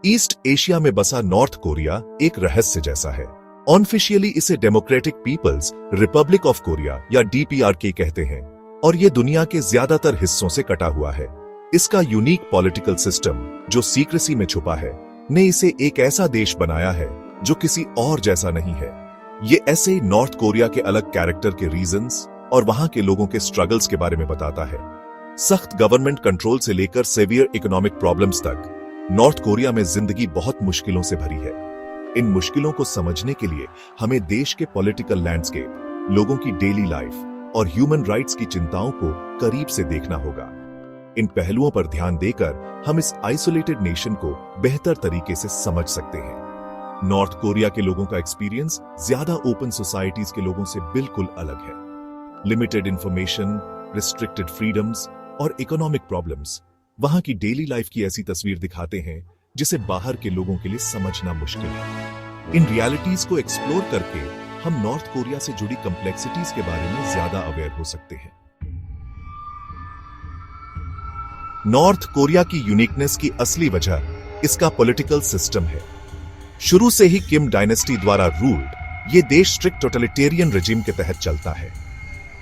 East Asia में बसा north Korea एक रहस्य जैसा है। ऑनऑफिशियली इसे Democratic People's Republic of Korea या DPRK कहते हैं और ये दुनिया के ज्यादातर हिस्सों से कटा हुआ है। इसका यूनिक पॉलिटिकल सिस्टम जो सीक्रेसी में छुपा है ने इसे एक ऐसा देश बनाया है जो किसी और जैसा नहीं है। ये ऐसे नॉर्थ कोरिया के अलग कैरेक्टर के रीजंस और वहां के लोगों के स्ट्रगल्स के बारे में बताता है। सख्त गवर्नमेंट कंट्रोल से लेकर सेवियर इकोनॉमिक प्रॉब्लम्स तक नॉर्थ कोरिया में जिंदगी बहुत मुश्किलों से भरी है। इन मुश्किलों को समझने के लिए हमें देश के पॉलिटिकल लैंडस्केप, लोगों की डेली लाइफ और ह्यूमन राइट्स की चिंताओं को करीब से देखना होगा। इन पहलुओं पर ध्यान देकर हम इस आइसोलेटेड नेशन को बेहतर तरीके से समझ सकते हैं। नॉर्थ कोरिया के लोगों का एक्सपीरियंस ज्यादा ओपन सोसाइटीज के लोगों से बिल्कुल अलग है। लिमिटेड इंफॉर्मेशन, रिस्ट्रिक्टेड फ्रीडम्स और इकोनॉमिक प्रॉब्लम्स वहां की डेली लाइफ की ऐसी तस्वीर दिखाते हैं जिसे बाहर के लोगों के लिए समझना मुश्किल है। इन रियलिटीज को एक्सप्लोर करके हम नॉर्थ कोरिया से जुड़ी कॉम्प्लेक्सिटीज के बारे में ज्यादा अवेयर हो सकते हैं। नॉर्थ कोरिया की यूनिकनेस की असली वजह इसका पॉलिटिकल सिस्टम है। शुरू से ही किम डायनेस्टी द्वारा रूल्ड ये देश स्ट्रिक्ट टोटलिटेरियन रेजिम के तहत चलता है।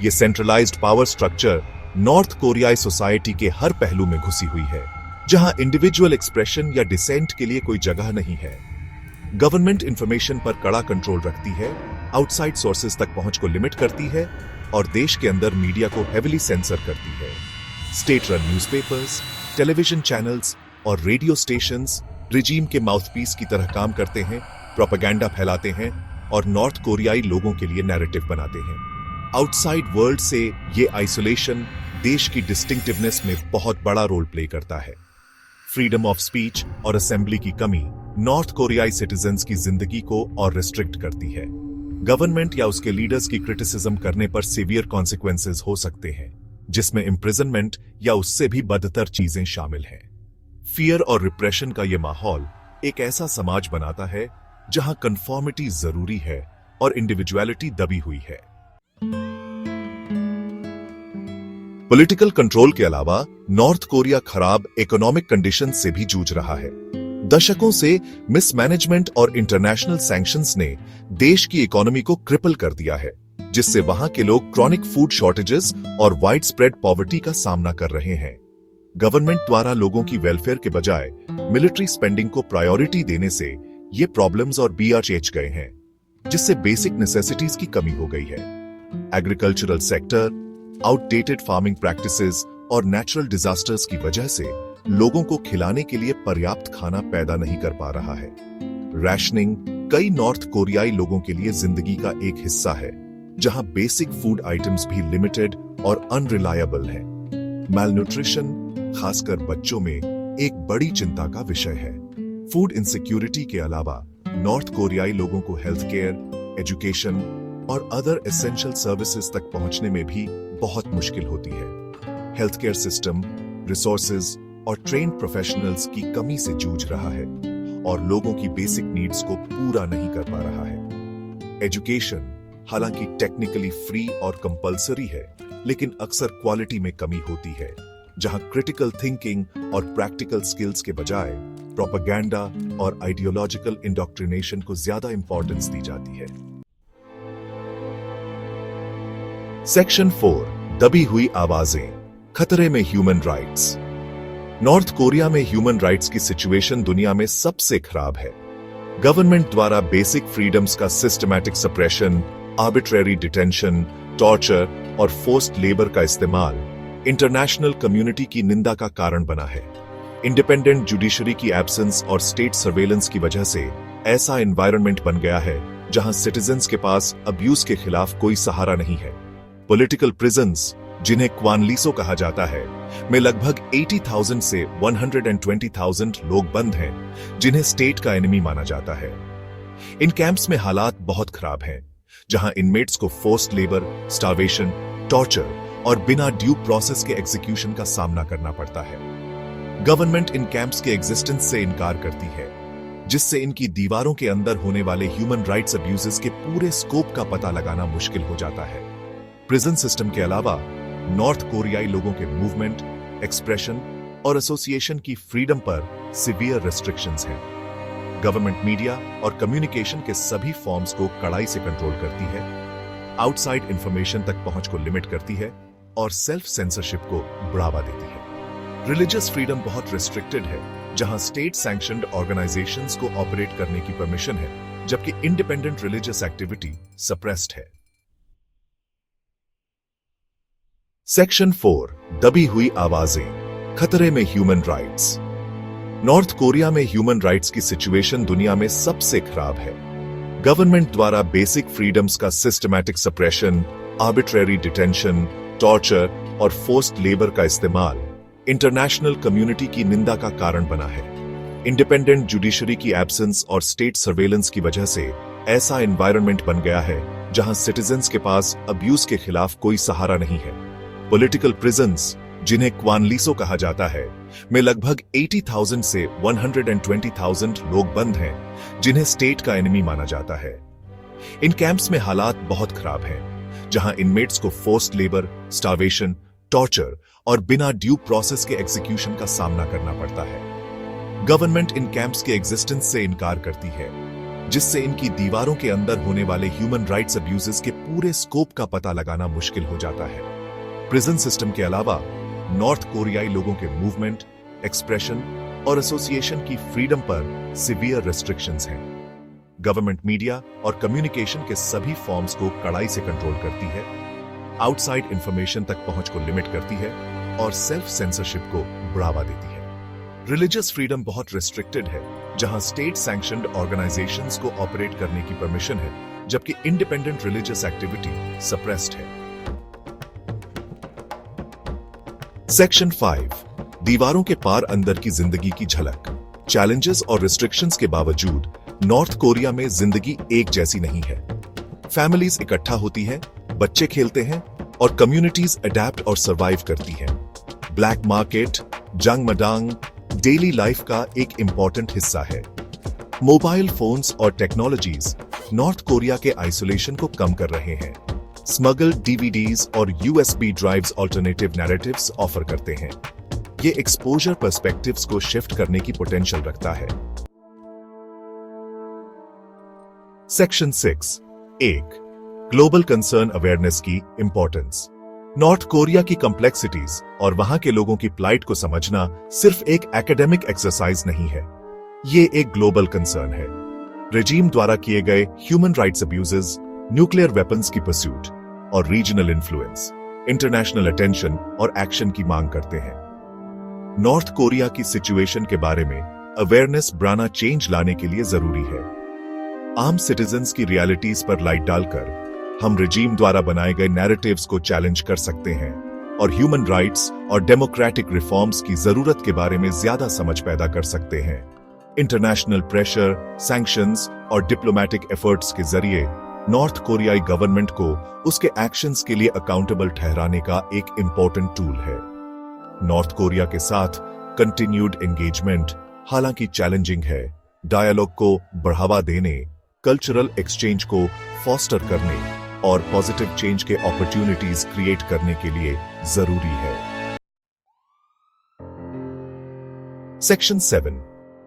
ये सेंट्रलाइज्ड पावर स्ट्रक्चर नॉर्थ कोरियाई सोसाइटी के हर पहलू में घुसी हुई है, जहां इंडिविजुअल एक्सप्रेशन या डिसेंट के लिए कोई जगह नहीं है। गवर्नमेंट इंफॉर्मेशन पर कड़ा कंट्रोल रखती है, आउटसाइड सोर्सेज तक पहुंच को लिमिट करती है और देश के अंदर मीडिया को हेविली सेंसर करती है। State run newspapers, television channels और रेडियो स्टेशंस रिजीम के माउथपीस की तरह काम करते हैं, प्रोपेगेंडा फैलाते हैं और नॉर्थ कोरियाई लोगों के लिए नैरेटिव बनाते हैं। आउटसाइड वर्ल्ड से ये आइसोलेशन देश की डिस्टिंक्टिवनेस में बहुत बड़ा रोल प्ले करता है। फ्रीडम ऑफ स्पीच और असेंबली की कमी नॉर्थ कोरियाई सिटीजन्स की जिंदगी को और रिस्ट्रिक्ट करती है। गवर्नमेंट या उसके लीडर्स की क्रिटिसिज्म करने पर सीवियर कॉन्सिक्वेंसेस हो सकते हैं, जिसमें इम्प्रिजनमेंट या उससे भी बदतर चीजें शामिल हैं। फियर और रिप्रेशन का यह माहौल एक ऐसा समाज बनाता है जहां कन्फॉर्मिटी जरूरी है और इंडिविजुअलिटी दबी हुई है। पॉलिटिकल कंट्रोल के अलावा नॉर्थ कोरिया खराब इकोनॉमिक कंडीशन से भी जूझ रहा है। दशकों से मिसमैनेजमेंट और इंटरनेशनल सैंक्शंस ने देश की इकोनॉमी को क्रिपल कर दिया है, जिससे वहां के लोग क्रॉनिक फूड शॉर्टेजेस और वाइड स्प्रेड पॉवर्टी का सामना कर रहे हैं। गवर्नमेंट द्वारा लोगों की वेलफेयर के बजाय मिलिट्री स्पेंडिंग को प्रायोरिटी देने से ये प्रॉब्लम्स और बढ़ गए हैं, जिससे बेसिक नेसेसिटीज की कमी हो गई है। Agricultural sector, outdated farming practices और नेचुरल डिजास्टर्स की वजह से लोगों को खिलाने के लिए पर्याप्त खाना पैदा नहीं कर पा रहा है। रैशनिंग कई नॉर्थ कोरियाई लोगों के लिए जिंदगी का एक हिस्सा है, जहां बेसिक फूड आइटम्स भी लिमिटेड और अनरिलायबल हैं। मैलन्यूट्रिशन खासकर बच्चों में एक बड़ी चिंता का विषय है। फूड इनसिक्योरिटी के अलावा नॉर्थ कोरियाई लोगों को हेल्थ केयर, एजुकेशन और अदर एसेंशियल सर्विसेज तक पहुंचने में भी बहुत मुश्किल होती है। हेल्थ केयर सिस्टम, रिसोर्सेज और ट्रेन्ड प्रोफेशनल्स की कमी से जूझ रहा है और लोगों की बेसिक नीड्स को पूरा नहीं कर पा रहा है। एजुकेशन हालांकि टेक्निकली फ्री और कंपल्सरी है, लेकिन अक्सर क्वालिटी में कमी होती है, जहां क्रिटिकल थिंकिंग और प्रैक्टिकल स्किल्स के बजाय प्रोपेगेंडा और आइडियोलॉजिकल इंडोक्ट्रिनेशन को ज्यादा इंपॉर्टेंस दी जाती है। सेक्शन 4, दबी हुई आवाजें, खतरे में ह्यूमन राइट्स। नॉर्थ कोरिया में ह्यूमन राइट्स की सिचुएशन दुनिया में सबसे खराब है। गवर्नमेंट द्वारा बेसिक फ्रीडम्स का systematic suppression, arbitrary detention, torture और फोर्स्ड लेबर का इस्तेमाल इंटरनेशनल कम्युनिटी की निंदा का कारण बना है। इंडिपेंडेंट जुडिशरी की एब्सेंस और स्टेट सर्वेलेंस की वजह से ऐसा एनवायरनमेंट बन गया है जहां सिटीजन्स के पास अब्यूज के खिलाफ कोई सहारा नहीं है। पॉलिटिकल प्रिजन्स, जिन्हें क्वानलीसो कहा जाता है, में लगभग 80,000 से 120,000 लोग बंद हैं, जिन्हें स्टेट का एनिमी माना जाता है। इन कैंप्स में हालात बहुत खराब हैं, जहां इनमेट्स को फोर्स्ड लेबर, स्टार्वेशन, टॉर्चर और बिना ड्यू प्रोसेस के एग्जीक्यूशन का सामना करना पड़ता है। गवर्नमेंट इन कैंप्स के एग्जिस्टेंस से इनकार करती है, जिससे इनकी दीवारों के अंदर होने वाले ह्यूमन राइट्स अब्यूजेस के पूरे स्कोप का पता लगाना मुश्किल हो जाता है। प्रिजन सिस्टम के अलावा नॉर्थ कोरियाई लोगों के मूवमेंट, एक्सप्रेशन और एसोसिएशन की फ्रीडम पर सिवियर रेस्ट्रिक्शंस हैं। गवर्नमेंट मीडिया और कम्युनिकेशन के सभी फॉर्म्स को कड़ाई से कंट्रोल करती है, आउटसाइड इंफॉर्मेशन तक पहुंच को लिमिट करती है और सेल्फ सेंसरशिप को बढ़ावा देती है। रिलीजियस फ्रीडम बहुत रिस्ट्रिक्टेड है, जहां स्टेट सैंक्शनड ऑर्गेनाइजेशंस को ऑपरेट करने की परमिशन है, जबकि इंडिपेंडेंट रिलीजियस एक्टिविटी सप्रेस्ड है। सेक्शन 4 दबी हुई आवाजें, खतरे में ह्यूमन राइट्स। नॉर्थ कोरिया में ह्यूमन राइट्स की सिचुएशन दुनिया में सबसे खराब है। गवर्नमेंट द्वारा बेसिक फ्रीडम्स का systematic suppression, arbitrary detention, torture और फोर्स्ड लेबर का इस्तेमाल इंटरनेशनल कम्युनिटी की निंदा का कारण बना है। इंडिपेंडेंट जुडिशरी की एब्सेंस और स्टेट सर्वेलेंस की वजह से ऐसा एनवायरनमेंट बन गया है जहां सिटीजन्स के पास अब्यूज के खिलाफ कोई सहारा नहीं है। पॉलिटिकल प्रिजन्स, जिन्हें क्वानलीसो कहा जाता है, में लगभग 80,000 से 120,000 लोग बंद हैं, जिन्हें स्टेट का एनिमी माना जाता है। इन कैंप्स में हालात बहुत खराब हैं, जहां इनमेट्स को फोर्स्ड लेबर, स्टार्वेशन, टॉर्चर और बिना ड्यू प्रोसेस के एग्जीक्यूशन का सामना करना पड़ता है। गवर्नमेंट इन कैंप्स के एग्जिस्टेंस से इनकार करती है, जिससे इनकी दीवारों के अंदर होने वाले ह्यूमन राइट्स अब्यूजेस के पूरे स्कोप का पता लगाना मुश्किल हो जाता है। प्रिजन सिस्टम के अलावा नॉर्थ कोरियाई लोगों के मूवमेंट, एक्सप्रेशन और एसोसिएशन की फ्रीडम पर सिवियर रेस्ट्रिक्शंस हैं। गवर्नमेंट मीडिया और कम्युनिकेशन के सभी फॉर्म्स को कड़ाई से कंट्रोल करती है, आउटसाइड इंफॉर्मेशन तक पहुंच को लिमिट करती है और सेल्फ सेंसरशिप को बढ़ावा देती है। रिलीजियस फ्रीडम बहुत रिस्ट्रिक्टेड है, जहां स्टेट सैंक्शनड ऑर्गेनाइजेशंस को ऑपरेट करने की परमिशन है, जबकि इंडिपेंडेंट रिलीजियस एक्टिविटी सप्रेस्ड है। सेक्शन 5 दीवारों के पार अंदर की जिंदगी की झलक। चैलेंजेस और रिस्ट्रिक्शंस के बावजूद नॉर्थ कोरिया में जिंदगी एक जैसी नहीं है। फैमिलीज इकट्ठा होती हैं, बच्चे खेलते हैं और कम्युनिटीज अडेप्ट और सरवाइव करती हैं। ब्लैक मार्केट, जंगमडांग डेली लाइफ का एक इंपॉर्टेंट हिस्सा है। मोबाइल फोन्स और टेक्नोलॉजीज नॉर्थ कोरिया के आइसोलेशन को कम कर रहे हैं। स्मगल्ड डीवीडीज और USB drives alternative narratives offer करते हैं। ये एक्सपोजर पर्सपेक्टिव्स को शिफ्ट करने की पोटेंशियल रखता है। सेक्शन 6 1 ग्लोबल कंसर्न अवेयरनेस की इंपॉर्टेंस। नॉर्थ कोरिया की कॉम्प्लेक्सिटीज और वहां के लोगों की प्लाइट को समझना सिर्फ एक एकेडमिक एक्सरसाइज नहीं है, ये एक ग्लोबल कंसर्न है। रेजीम द्वारा किए गए human rights abuses, nuclear weapons की परस्यूट और रीजनल इन्फ्लुएंस इंटरनेशनल अटेंशन और एक्शन की मांग करते हैं। नॉर्थ कोरिया की सिचुएशन के बारे में अवेयरनेस बढ़ाना चेंज लाने के लिए जरूरी है। आम सिटीजन्स की रियलिटीज पर लाइट डालकर हम रेजीम द्वारा बनाए गए नैरेटिव्स को चैलेंज कर सकते हैं और ह्यूमन राइट्स और डेमोक्रेटिक रिफॉर्म्स की जरूरत के बारे में ज्यादा समझ पैदा कर सकते हैं। इंटरनेशनल प्रेशर, सैंक्शंस और डिप्लोमेटिक एफर्ट्स के जरिए नॉर्थ कोरियाई गवर्नमेंट को उसके एक्शंस के लिए अकाउंटेबल ठहराने का एक इंपॉर्टेंट टूल है। नॉर्थ कोरिया के साथ कंटिन्यूड एंगेजमेंट हालांकि चैलेंजिंग है, डायलॉग को बढ़ावा देने, कल्चरल एक्सचेंज को फॉस्टर करने और पॉजिटिव चेंज के अपॉर्चुनिटीज क्रिएट करने के लिए जरूरी है। सेक्शन 7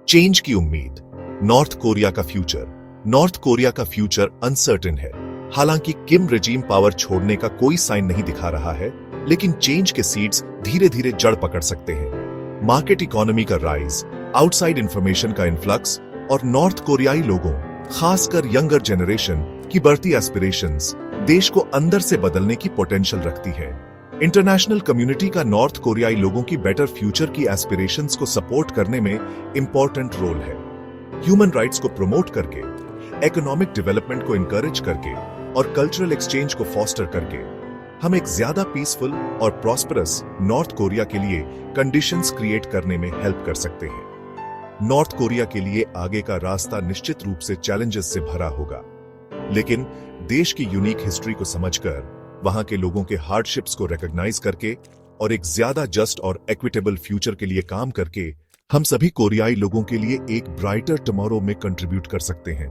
चेंज की उम्मीद। नॉर्थ कोरिया का फ्यूचर। नॉर्थ कोरिया का फ्यूचर अनसर्टेन है। हालांकि किम रेजीम पावर छोड़ने का कोई साइन नहीं दिखा रहा है, लेकिन चेंज के सीड्स धीरे धीरे जड़ पकड़ सकते हैं। मार्केट इकोनॉमी का राइज, आउटसाइड इंफॉर्मेशन का इन्फ्लक्स और नॉर्थ कोरियाई लोगों, खासकर यंगर जनरेशन की बढ़ती एस्पिरेशंस देश को अंदर से बदलने की पोटेंशियल रखती है। इंटरनेशनल कम्युनिटी का नॉर्थ कोरियाई लोगों की बेटर फ्यूचर की एस्पिरेशंस को सपोर्ट करने में इंपॉर्टेंट रोल है। ह्यूमन राइट्स को प्रमोट करके, इकोनॉमिक डेवलपमेंट को इंकरेज करके और कल्चरल एक्सचेंज को फॉस्टर करके हम एक ज्यादा पीसफुल और प्रॉस्परस नॉर्थ कोरिया के लिए कंडीशंस क्रिएट करने में हेल्प कर सकते हैं। नॉर्थ कोरिया के लिए आगे का रास्ता निश्चित रूप से चैलेंजेस से भरा होगा, लेकिन देश की यूनिक हिस्ट्री को समझकर, वहां के लोगों के हार्डशिप्स को रिकॉग्नाइज करके और एक ज्यादा जस्ट और इक्विटेबल फ्यूचर के लिए काम करके हम सभी कोरियाई लोगों के लिए एक ब्राइटर टुमारो में कंट्रीब्यूट कर सकते हैं।